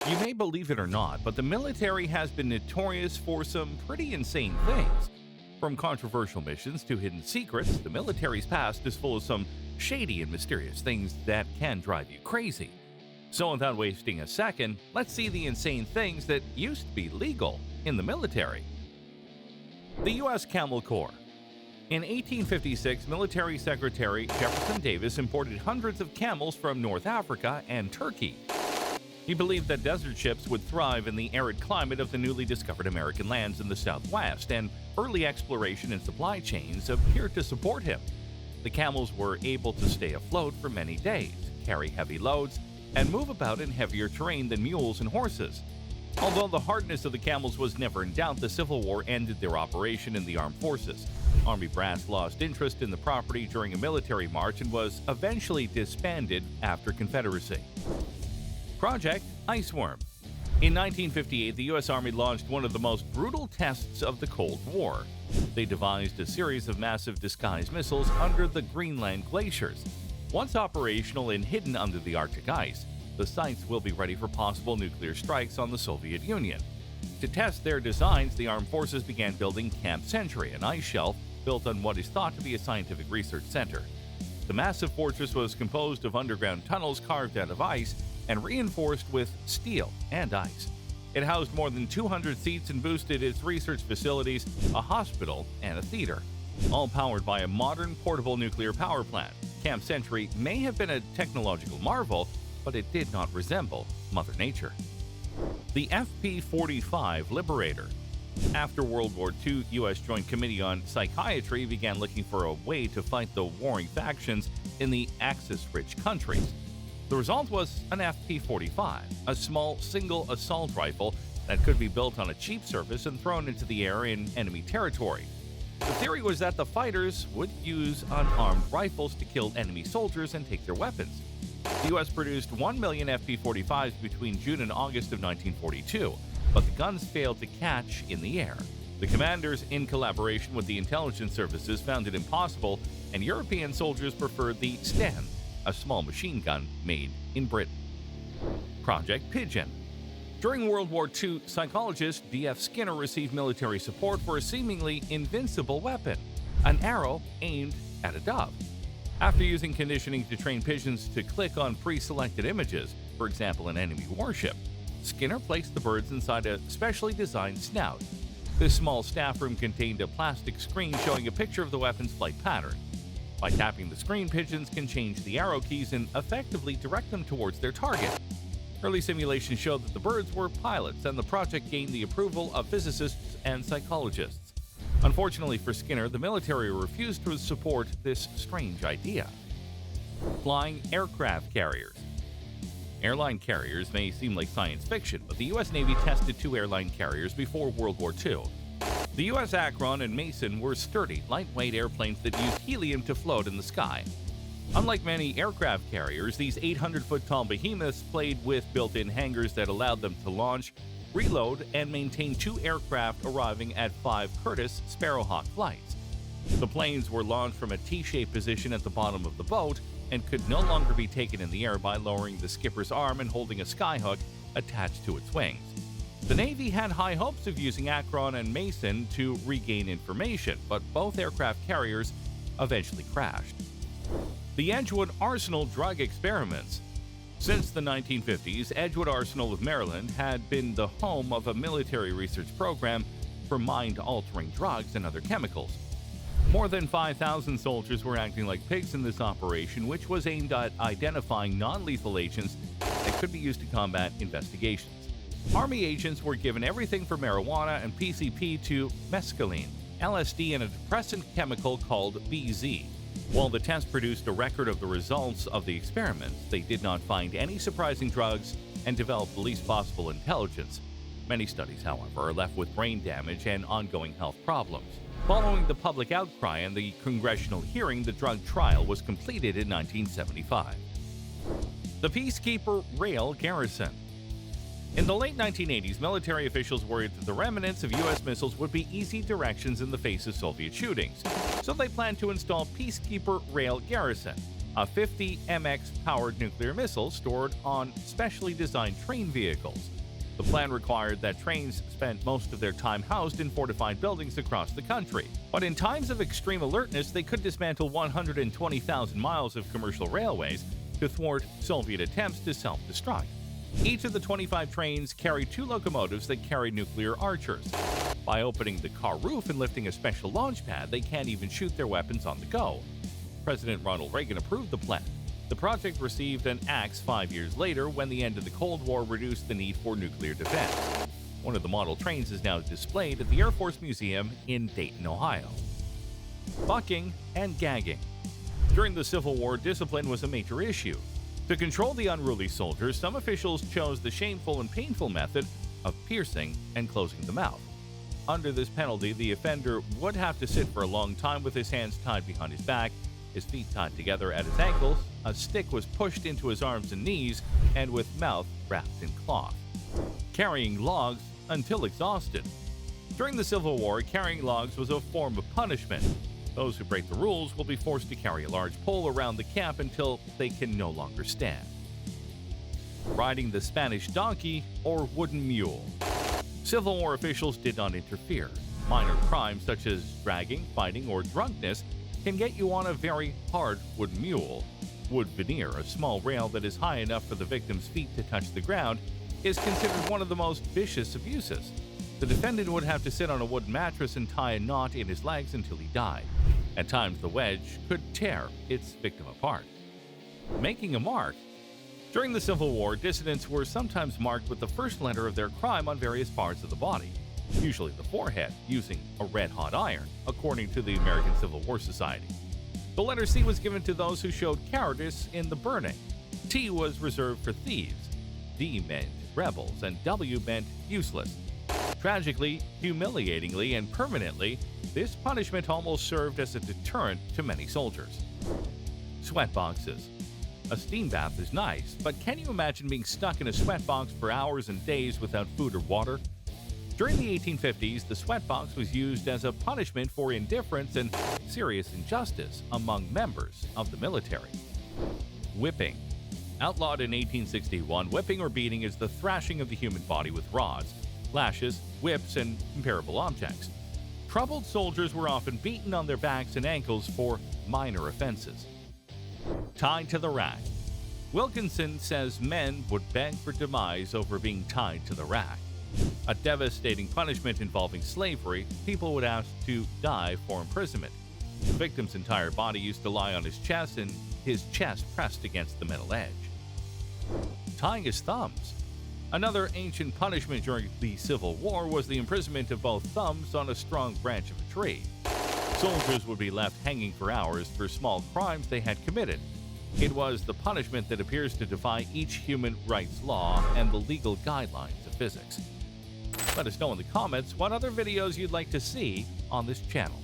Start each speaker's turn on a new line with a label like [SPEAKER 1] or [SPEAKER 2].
[SPEAKER 1] You may believe it or not, but the military has been notorious for some pretty insane things. From controversial missions to hidden secrets, the military's past is full of some shady and mysterious things that can drive you crazy. So without wasting a second, let's see the insane things that used to be legal in the military. The U.S. Camel Corps. In 1856, Military Secretary Jefferson Davis imported hundreds of camels from North Africa and Turkey. He believed that desert ships would thrive in the arid climate of the newly discovered American lands in the Southwest, and early exploration and supply chains appeared to support him. The camels were able to stay afloat for many days, carry heavy loads, and move about in heavier terrain than mules and horses. Although the hardness of the camels was never in doubt, the Civil War ended their operation in the armed forces. Army brass lost interest in the property during a military march and was eventually disbanded after Confederacy. Project Iceworm. In 1958, the U.S. Army launched one of the most brutal tests of the Cold War. They devised a series of massive disguised missiles under the Greenland glaciers. Once operational and hidden under the Arctic ice, the sites will be ready for possible nuclear strikes on the Soviet Union. To test their designs, the armed forces began building Camp Century, an ice shelf built on what is thought to be a scientific research center. The massive fortress was composed of underground tunnels carved out of ice and reinforced with steel and ice. It housed more than 200 seats and boosted its research facilities, a hospital, and a theater, all powered by a modern portable nuclear power plant. Camp Century may have been a technological marvel, but it did not resemble Mother Nature. The FP-45 Liberator. After World War II, U.S. Joint Committee on Psychiatry began looking for a way to fight the warring factions in the Axis-rich countries. The result was an FP-45, a small single assault rifle that could be built on a cheap surface and thrown into the air in enemy territory. The theory was that the fighters would use unarmed rifles to kill enemy soldiers and take their weapons. The U.S. produced 1 million FP-45s between June and August of 1942, but the guns failed to catch in the air. The commanders, in collaboration with the intelligence services, found it impossible, and European soldiers preferred the Sten, a small machine gun made in Britain. Project Pigeon. During World War II, psychologist D.F. Skinner received military support for a seemingly invincible weapon, an arrow aimed at a dove. After using conditioning to train pigeons to click on pre-selected images, for example an enemy warship, Skinner placed the birds inside a specially designed snout. This small staff room contained a plastic screen showing a picture of the weapon's flight pattern. By tapping the screen, pigeons can change the arrow keys and effectively direct them towards their target. Early simulations showed that the birds were pilots, and the project gained the approval of physicists and psychologists. Unfortunately for Skinner, the military refused to support this strange idea. Flying aircraft carriers. Airline carriers may seem like science fiction, but the U.S. Navy tested 2 airline carriers before World War II. The U.S. Akron and Mason were sturdy, lightweight airplanes that used helium to float in the sky. Unlike many aircraft carriers, these 800-foot-tall behemoths played with built-in hangars that allowed them to launch, reload, and maintain 2 aircraft arriving at 5 Curtiss Sparrowhawk flights. The planes were launched from a T-shaped position at the bottom of the boat and could no longer be taken in the air by lowering the skipper's arm and holding a skyhook attached to its wings. The Navy had high hopes of using Akron and Mason to regain information, but both aircraft carriers eventually crashed. The Edgewood Arsenal drug experiments. Since the 1950s, Edgewood Arsenal of Maryland had been the home of a military research program for mind-altering drugs and other chemicals. More than 5,000 soldiers were acting like pigs in this operation, which was aimed at identifying non-lethal agents that could be used to combat investigations. Army agents were given everything from marijuana and PCP to mescaline, LSD, and a depressant chemical called BZ. While the test produced a record of the results of the experiments, they did not find any surprising drugs and developed the least possible intelligence. Many studies, however, are left with brain damage and ongoing health problems. Following the public outcry and the congressional hearing, the drug trial was completed in 1975. The Peacekeeper Rail Garrison. In the late 1980s, military officials worried that the remnants of U.S. missiles would be easy directions in the face of Soviet shootings, so they planned to install Peacekeeper Rail Garrison, a 50 MX-powered nuclear missile stored on specially designed train vehicles. The plan required that trains spend most of their time housed in fortified buildings across the country. But in times of extreme alertness, they could dismantle 120,000 miles of commercial railways to thwart Soviet attempts to self-destruct. Each of the 25 trains carried 2 locomotives that carried nuclear archers. By opening the car roof and lifting a special launch pad, they can't even shoot their weapons on the go. President Ronald Reagan approved the plan. The project received an axe 5 years later when the end of the Cold War reduced the need for nuclear defense. One of the model trains is now displayed at the Air Force Museum in Dayton, Ohio. Bucking and gagging. During the Civil War, discipline was a major issue. To control the unruly soldiers, some officials chose the shameful and painful method of piercing and closing the mouth. Under this penalty, the offender would have to sit for a long time with his hands tied behind his back, his feet tied together at his ankles, a stick was pushed into his arms and knees, and with mouth wrapped in cloth. Carrying logs until exhausted. During the Civil War, carrying logs was a form of punishment. Those who break the rules will be forced to carry a large pole around the camp until they can no longer stand. Riding the Spanish donkey or wooden mule. Civil War officials did not interfere. Minor crimes such as dragging, fighting, or drunkenness can get you on a very hard wooden mule. Wood veneer, a small rail that is high enough for the victim's feet to touch the ground, is considered one of the most vicious abuses. The defendant would have to sit on a wooden mattress and tie a knot in his legs until he died. At times, the wedge could tear its victim apart. Making a mark. During the Civil War, dissidents were sometimes marked with the first letter of their crime on various parts of the body, usually the forehead, using a red-hot iron, according to the American Civil War Society. The letter C was given to those who showed cowardice in the burning. T was reserved for thieves. D meant rebels, and W meant useless. Tragically, humiliatingly, and permanently, this punishment almost served as a deterrent to many soldiers. Sweat boxes. A steam bath is nice, but can you imagine being stuck in a sweat box for hours and days without food or water? During the 1850s, the sweat box was used as a punishment for indifference and serious injustice among members of the military. Whipping. Outlawed in 1861, whipping or beating is the thrashing of the human body with rods, lashes, whips, and comparable objects. Troubled soldiers were often beaten on their backs and ankles for minor offenses. Tied to the rack. Wilkinson says men would beg for demise over being tied to the rack. A devastating punishment involving slavery, people would ask to die for imprisonment. The victim's entire body used to lie on his chest and his chest pressed against the metal edge. Tying his thumbs. Another ancient punishment during the Civil War was the imprisonment of both thumbs on a strong branch of a tree. Soldiers would be left hanging for hours for small crimes they had committed. It was the punishment that appears to defy each human rights law and the legal guidelines of physics. Let us know in the comments what other videos you'd like to see on this channel.